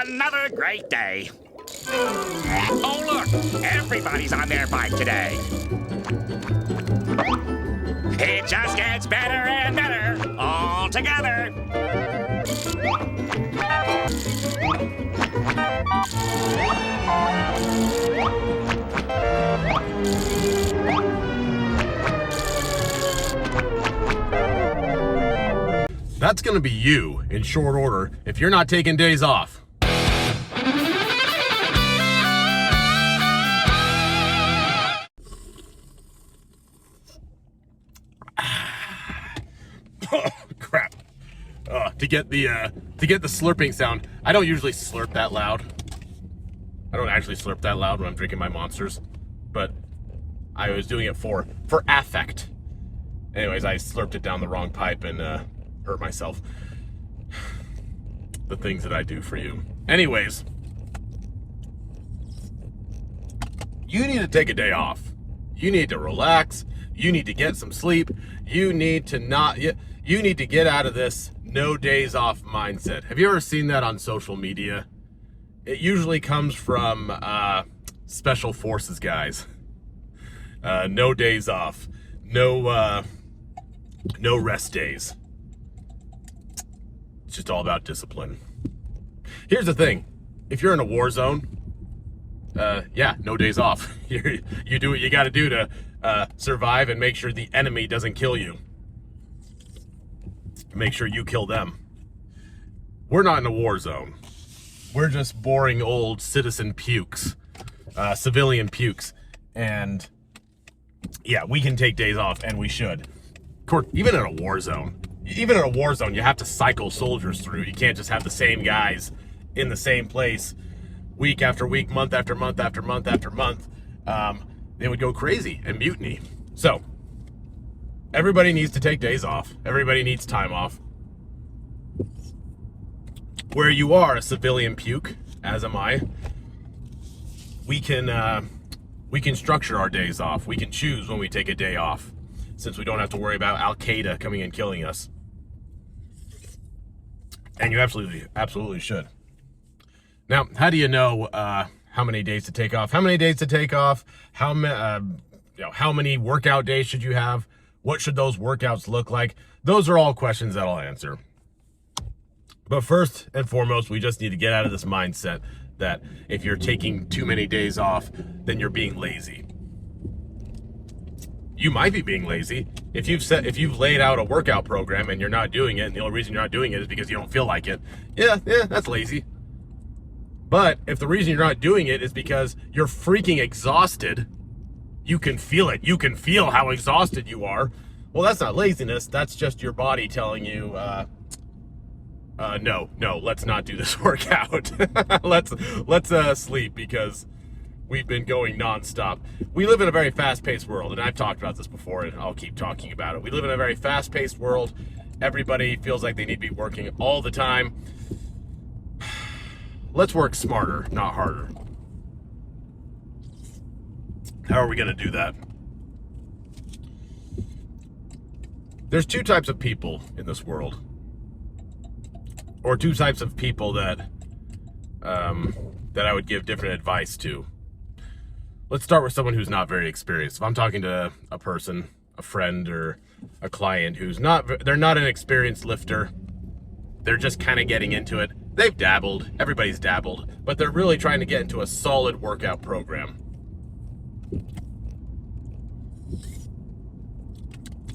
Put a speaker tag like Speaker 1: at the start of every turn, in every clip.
Speaker 1: Another great day. Oh, look, everybody's on their bike today. It just gets better and better all together.
Speaker 2: That's going to be you in short order if you're not taking days off. Oh, crap. To get the slurping sound, I don't usually slurp that loud. I don't actually slurp that loud when I'm drinking my Monsters, but I was doing it for affect. Anyways, I slurped it down the wrong pipe and hurt myself. The things that I do for you. Anyways, you need to take a day off. You need to relax. You need to get some sleep. You need to get out of this no days off mindset. Have you ever seen that on social media? It usually comes from special forces guys. No days off. No rest days. It's just all about discipline. Here's the thing. If you're in a war zone, yeah, no days off. You do what you got to do to survive and make sure the enemy doesn't kill you. Make sure you kill them. We're not in a war zone. We're just boring old citizen pukes, civilian pukes. And yeah, we can take days off, and we should. Of course, even in a war zone, you have to cycle soldiers through. You can't just have the same guys in the same place week after week, month after month after month after month. They would go crazy and mutiny. So everybody needs to take days off. Everybody needs time off. Where you are a civilian puke, as am I, we can structure our days off. We can choose when we take a day off, since we don't have to worry about Al-Qaeda coming and killing us. And you absolutely should. Now, how do you know how many days to take off? How many days to take off? How many workout days should you have? What should those workouts look like? Those are all questions that I'll answer. But first and foremost, we just need to get out of this mindset that if you're taking too many days off, then you're being lazy. You might be being lazy. If you've laid out a workout program and you're not doing it, and the only reason you're not doing it is because you don't feel like it, yeah, that's lazy. But if the reason you're not doing it is because you're freaking exhausted, you can feel it. You can feel how exhausted you are. Well, that's not laziness. That's just your body telling you, no, let's not do this workout. let's sleep because we've been going nonstop. We live in a very fast-paced world, and I've talked about this before, and I'll keep talking about it. We live in a very fast-paced world. Everybody feels like they need to be working all the time. Let's work smarter, not harder. How are we going to do that? There's two types of people in this world, or two types of people that I would give different advice to. Let's start with someone who's not very experienced. If I'm talking to a person, a friend, or a client they're not an experienced lifter, they're just kind of getting into it. They've dabbled, everybody's dabbled, but they're really trying to get into a solid workout program.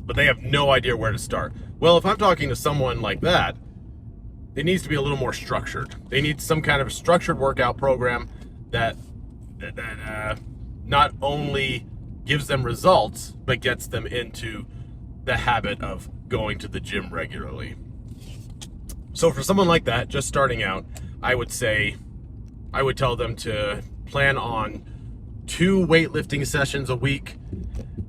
Speaker 2: But they have no idea where to start. Well, if I'm talking to someone like that, it needs to be a little more structured. They need some kind of structured workout program that not only gives them results, but gets them into the habit of going to the gym regularly. So for someone like that, just starting out, I would tell them to plan on 2 weightlifting sessions a week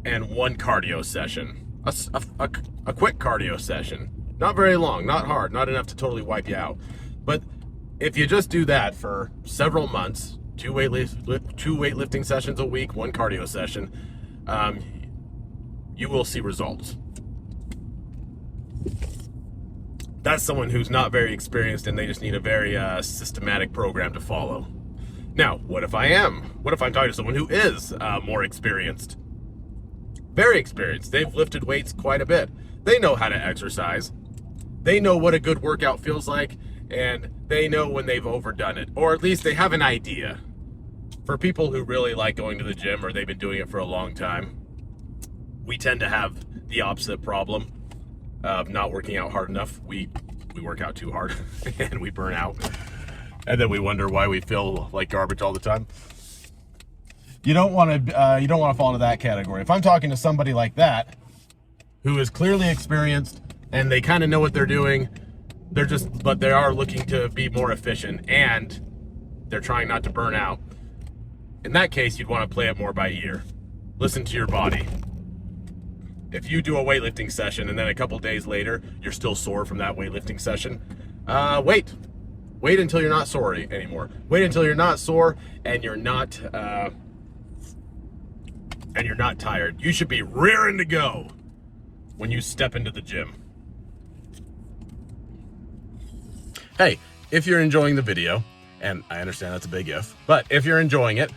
Speaker 2: and 1 cardio session. A quick cardio session. Not very long, not hard, not enough to totally wipe you out. But if you just do that for several months, 2 weightlifting sessions a week, 1 cardio session, you will see results. That's someone who's not very experienced and they just need a very systematic program to follow. Now, what if I am? What if I'm talking to someone who is more experienced? Very experienced. They've lifted weights quite a bit. They know how to exercise. They know what a good workout feels like, and they know when they've overdone it, or at least they have an idea. For people who really like going to the gym or they've been doing it for a long time, we tend to have the opposite problem of not working out hard enough. We work out too hard and we burn out, and then we wonder why we feel like garbage all the time. You don't want to fall into that category. If I'm talking to somebody like that who is clearly experienced and they kind of know what they're doing, but they are looking to be more efficient and they're trying not to burn out. In that case, you'd want to play it more by ear. Listen to your body. If you do a weightlifting session and then a couple days later, you're still sore from that weightlifting session, wait. Wait until you're not sore anymore. Wait until you're not sore and you're not tired. You should be rearing to go when you step into the gym. Hey, if you're enjoying the video, and I understand that's a big if, but if you're enjoying it,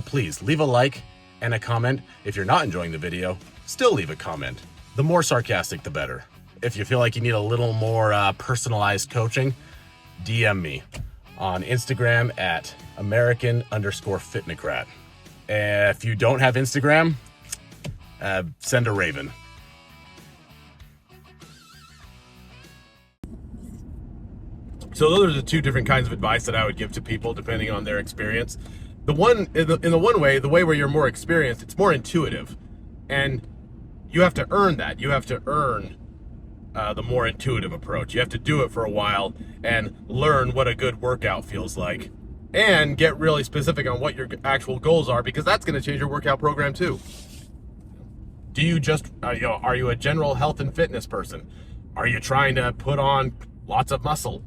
Speaker 2: please leave a like and a comment. If you're not enjoying the video, still leave a comment. The more sarcastic, the better. If you feel like you need a little more personalized coaching, DM me on Instagram at American_Fitnocrat. If you don't have Instagram, send a raven. So those are the two different kinds of advice that I would give to people depending on their experience. The one in the way where you're more experienced, it's more intuitive, and you have to earn that. You have to earn the more intuitive approach. You have to do it for a while and learn what a good workout feels like, and get really specific on what your actual goals are, because that's going to change your workout program too. Do you just are you a general health and fitness person? Are you trying to put on lots of muscle?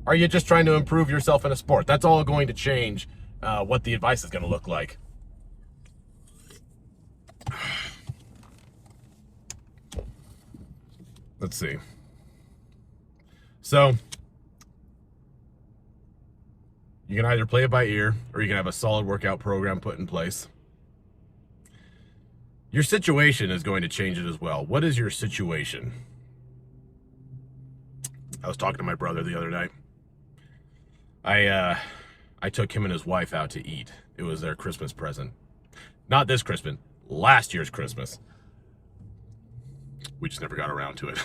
Speaker 2: Are you just trying to improve yourself in a sport? That's all going to change what the advice is going to look like. Let's see. So, you can either play it by ear or you can have a solid workout program put in place. Your situation is going to change it as well. What is your situation? I was talking to my brother the other night. I took him and his wife out to eat. It was their Christmas present. Not this Christmas, last year's Christmas. We just never got around to it.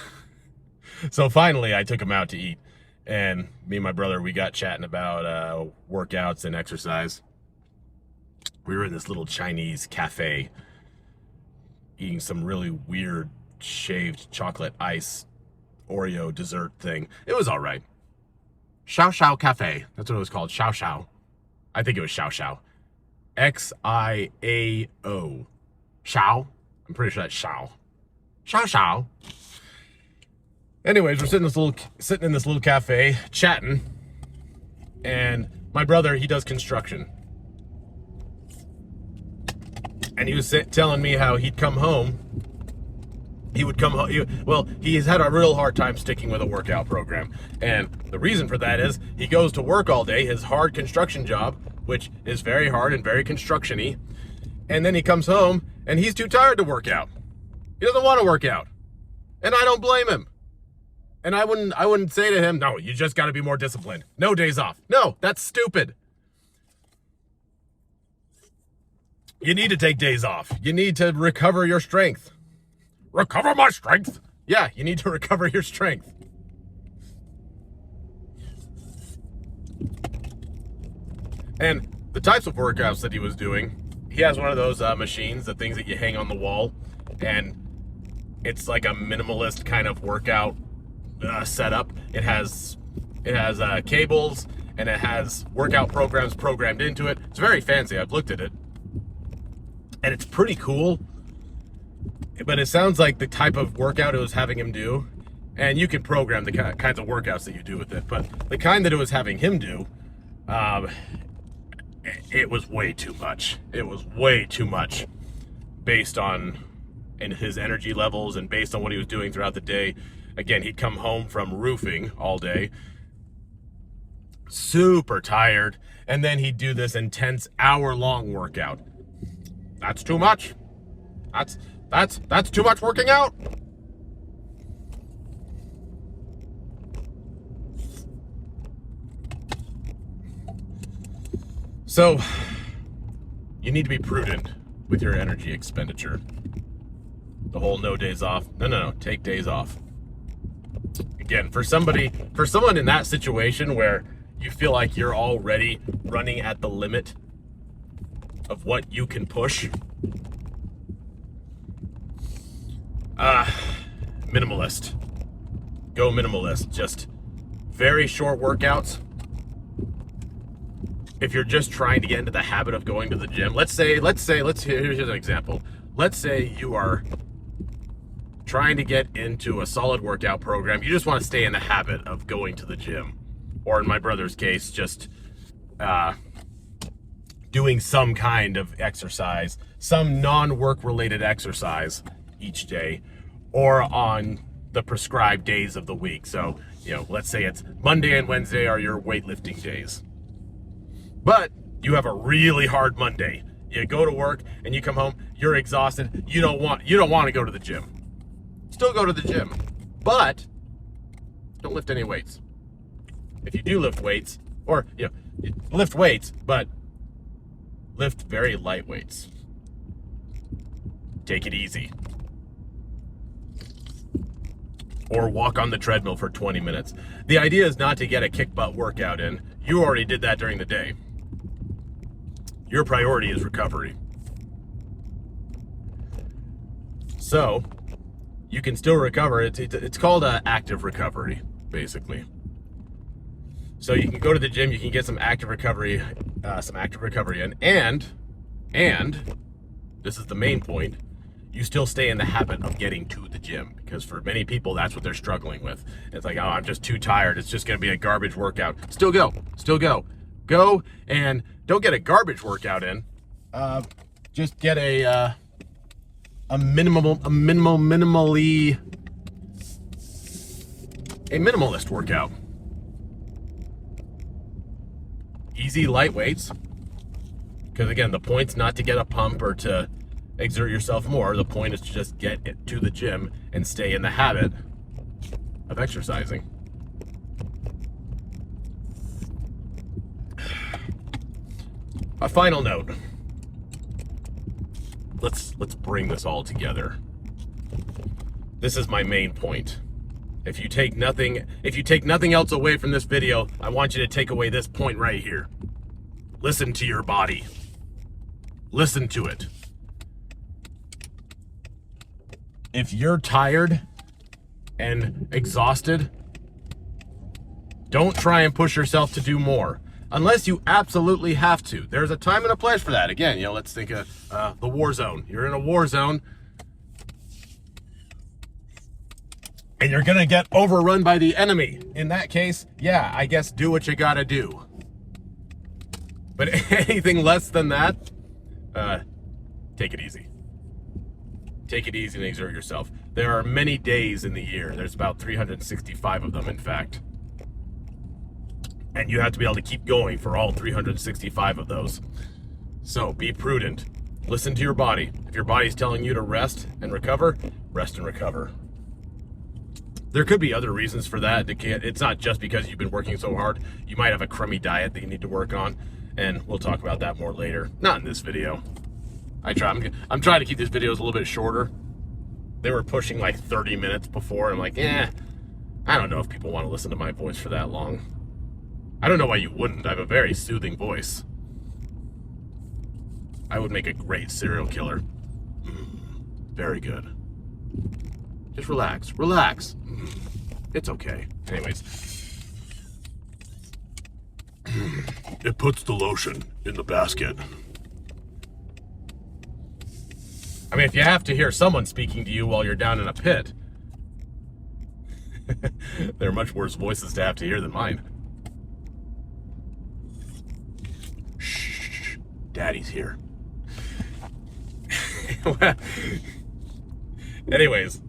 Speaker 2: So finally, I took him out to eat. And me and my brother, we got chatting about workouts and exercise. We were in this little Chinese cafe eating some really weird shaved chocolate ice Oreo dessert thing. It was all right. Xiao Xiao Cafe. That's what it was called. Xiao Xiao. I think it was Xiao Xiao. Xiao. Xiao. I'm pretty sure that's Xiao. Xiao Xiao. Anyways, we're sitting in this little cafe, chatting, and my brother, he does construction. And he was telling me how he'd come home. He would come home. He's had a real hard time sticking with a workout program. And the reason for that is he goes to work all day, his hard construction job, which is very hard and very construction-y. And then he comes home and he's too tired to work out. He doesn't want to work out. And I don't blame him. And I wouldn't say to him, no, you just got to be more disciplined. No days off. No, that's stupid. You need to take days off. You need to recover your strength. Recover my strength? Yeah, you need to recover your strength. And the types of workouts that he was doing, he has one of those machines, the things that you hang on the wall, and it's like a minimalist kind of workout setup. It has cables, and it has workout programs programmed into it. It's very fancy. I've looked at it, and it's pretty cool. But it sounds like the type of workout it was having him do, and you can program the kinds of workouts that you do with it, but the kind that it was having him do, it was way too much. It was way too much based on his energy levels and based on what he was doing throughout the day. again, he'd come home from roofing all day, super tired, and then he'd do this intense hour-long workout. That's too much. That's too much working out. So, you need to be prudent with your energy expenditure. The whole no days off. No, take days off. Again, for someone in that situation where you feel like you're already running at the limit of what you can push, minimalist. Go minimalist. Just very short workouts. If you're just trying to get into the habit of going to the gym, let's here's an example. Let's say you are trying to get into a solid workout program. You just want to stay in the habit of going to the gym. Or in my brother's case, just doing some kind of exercise, some non-work related exercise each day, or on the prescribed days of the week. So, let's say it's Monday and Wednesday are your weightlifting days. But you have a really hard Monday. You go to work and you come home, you're exhausted. You don't want to go to the gym. Still go to the gym, but don't lift any weights. If you do lift weights, or lift weights, but lift very light weights. Take it easy. Or walk on the treadmill for 20 minutes. The idea is not to get a kick butt workout in. You already did that during the day. Your priority is recovery. So, you can still recover. It's called active recovery, basically. So you can go to the gym, you can get some active recovery in, and this is the main point, you still stay in the habit of getting to the gym, because for many people, that's what they're struggling with. It's like, oh, I'm just too tired. It's just going to be a garbage workout. Still go. Go, and don't get a garbage workout in. Just get a minimalist workout. Easy light weights. Because again, the point's not to get a pump or to exert yourself more. The point is to just get to the gym and stay in the habit of exercising. A final note. Let's bring this all together. This is my main point. If you take nothing else away from this video, I want you to take away this point right here. Listen to your body. Listen to it. If you're tired and exhausted, don't try and push yourself to do more. Unless you absolutely have to. There's a time and a place for that. Again, let's think of the war zone. You're in a war zone, and you're gonna get overrun by the enemy. In that case, yeah, I guess do what you gotta do. But anything less than that, take it easy. Take it easy and exert yourself. There are many days in the year. There's about 365 of them, in fact. And you have to be able to keep going for all 365 of those. So be prudent. Listen to your body. If your body's telling you to rest and recover, rest and recover. There could be other reasons for that. It's not just because you've been working so hard. You might have a crummy diet that you need to work on, and we'll talk about that more later. Not in this video. I'm trying to keep these videos a little bit shorter. They were pushing like 30 minutes before. I'm like, I don't know if people want to listen to my voice for that long. I don't know why you wouldn't. I have a very soothing voice. I would make a great serial killer. Very good. Just relax. It's okay. Anyways. It puts the lotion in the basket. I mean, if you have to hear someone speaking to you while you're down in a pit, there are much worse voices to have to hear than mine. Shh, Daddy's here. Anyways,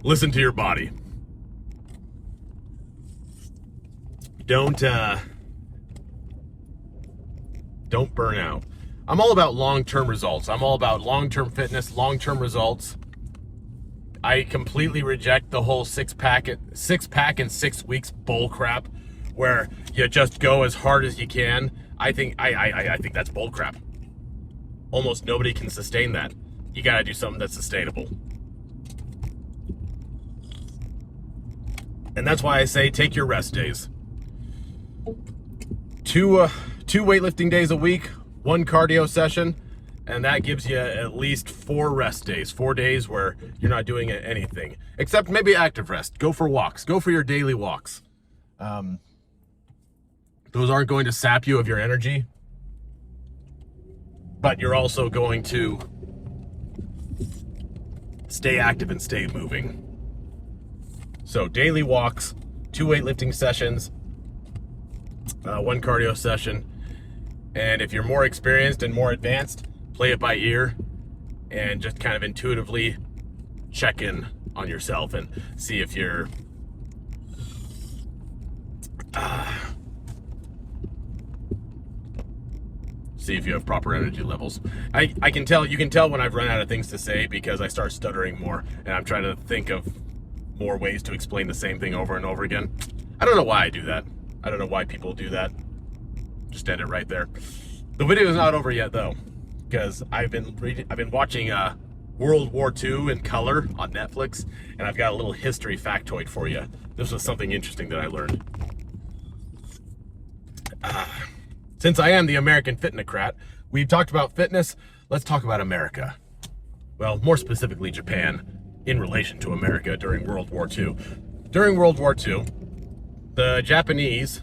Speaker 2: listen to your body. Don't burn out. I'm all about long-term results. I'm all about long-term fitness, long-term results. I completely reject the whole six pack in 6 weeks bull crap, where you just go as hard as you can. I think that's bull crap. Almost nobody can sustain that. You gotta do something that's sustainable. And that's why I say take your rest days. Two weightlifting days a week, 1 cardio session, and that gives you at least 4 rest days. 4 days where you're not doing anything, except maybe active rest. Go for walks. Go for your daily walks. Those aren't going to sap you of your energy, but you're also going to stay active and stay moving. So daily walks, 2 weightlifting sessions, 1 cardio session. And if you're more experienced and more advanced, play it by ear and just kind of intuitively check in on yourself and see if you're see if you have proper energy levels. You can tell when I've run out of things to say because I start stuttering more and I'm trying to think of more ways to explain the same thing over and over again. I don't know why I do that. I don't know why people do that. Just end it right there. The video is not over yet though, because I've been watching World War II in color on Netflix, and I've got a little history factoid for you. This was something interesting that I learned. Since I am the American fitnesscrat, we've talked about fitness, let's talk about America. Well, more specifically Japan, in relation to America during World War II. During World War II, the Japanese,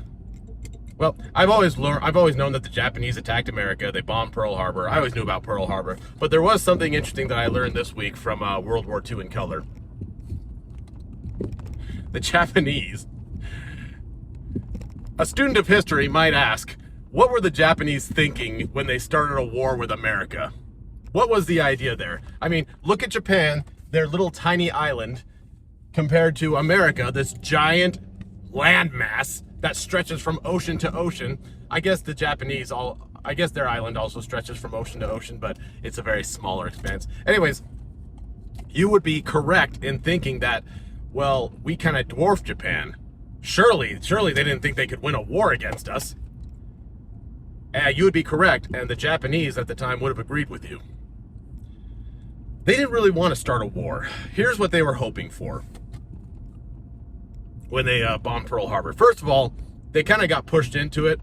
Speaker 2: well, I've always known that the Japanese attacked America. They bombed Pearl Harbor. I always knew about Pearl Harbor, but there was something interesting that I learned this week from World War II in color. The Japanese, a student of history might ask, what were the Japanese thinking when they started a war with America? What was the idea there? I mean, look at Japan, their little tiny island, compared to America, this giant landmass that stretches from ocean to ocean. I guess the Japanese I guess their island also stretches from ocean to ocean, but it's a very smaller expanse. Anyways, you would be correct in thinking that, well, we kind of dwarfed Japan. Surely they didn't think they could win a war against us. You would be correct, and the Japanese at the time would have agreed with you. They didn't really want to start a war. Here's what they were hoping for when they bombed Pearl Harbor. First of all, they kind of got pushed into it.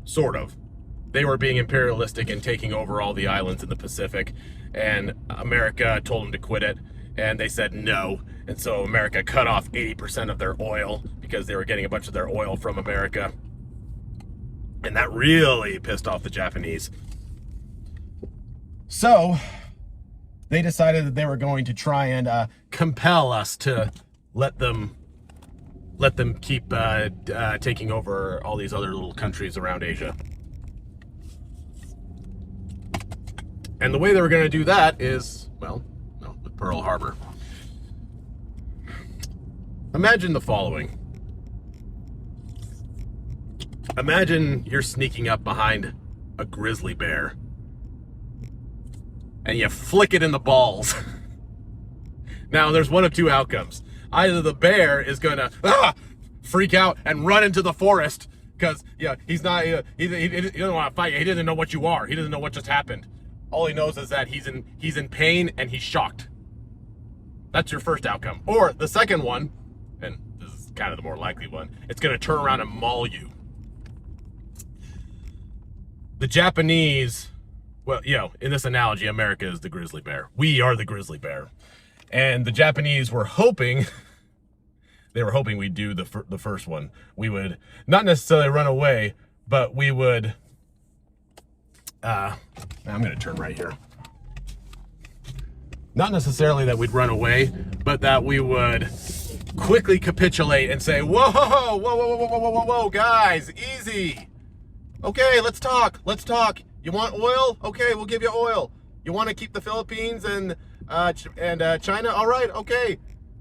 Speaker 2: Sort of. They were being imperialistic and taking over all the islands in the Pacific, and America told them to quit it, and they said no. And so America cut off 80% of their oil because they were getting a bunch of their oil from America. And that really pissed off the Japanese. So they decided that they were going to try and compel us to let them keep taking over all these other little countries around Asia. And the way they were going to do that is, well, with Pearl Harbor. Imagine the following. Imagine you're sneaking up behind a grizzly bear and you flick it in the balls. Now, there's one of 2 outcomes. Either the bear is going to freak out and run into the forest because he doesn't want to fight you. He doesn't know what you are. He doesn't know what just happened. All he knows is that he's in pain and he's shocked. That's your first outcome. Or the second one, and this is kind of the more likely one, it's going to turn around and maul you. The Japanese, well, in this analogy, America is the grizzly bear. We are the grizzly bear. And the Japanese were hoping, we'd do the first one. We would not necessarily run away, but we would, I'm going to turn right here. Not necessarily that we'd run away, but that we would quickly capitulate and say, whoa, guys, easy. Okay, let's talk. You want oil? Okay, we'll give you oil. You want to keep the Philippines and And China, all right, okay.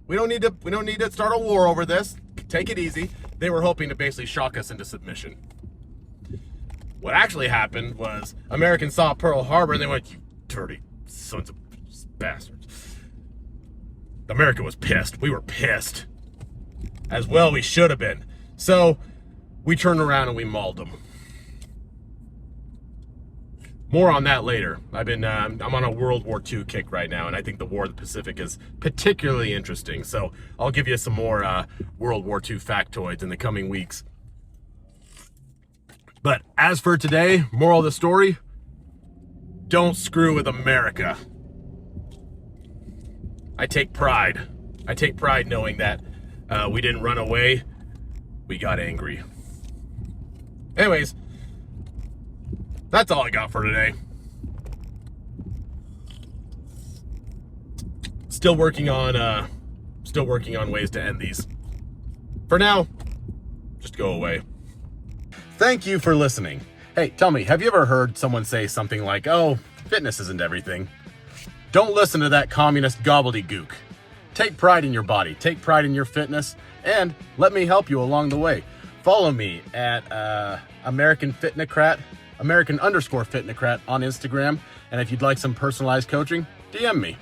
Speaker 2: We don't need to start a war over this. Take it easy. They were hoping to basically shock us into submission. What actually happened was Americans saw Pearl Harbor and they went, "You dirty sons of bastards." America was pissed. We were pissed. As well we should have been. So we turned around and we mauled them. More on that later. I'm on a World War II kick right now, and I think the War of the Pacific is particularly interesting. So I'll give you some more World War II factoids in the coming weeks. But as for today, moral of the story, don't screw with America. I take pride. I take pride knowing that we didn't run away. We got angry. Anyways, that's all I got for today. Still working on ways to end these. For now, just go away. Thank you for listening. Hey, tell me, have you ever heard someone say something like, "Oh, fitness isn't everything"? Don't listen to that communist gobbledygook. Take pride in your body, take pride in your fitness, and let me help you along the way. Follow me at American_Fitnocrat on Instagram. And if you'd like some personalized coaching, DM me.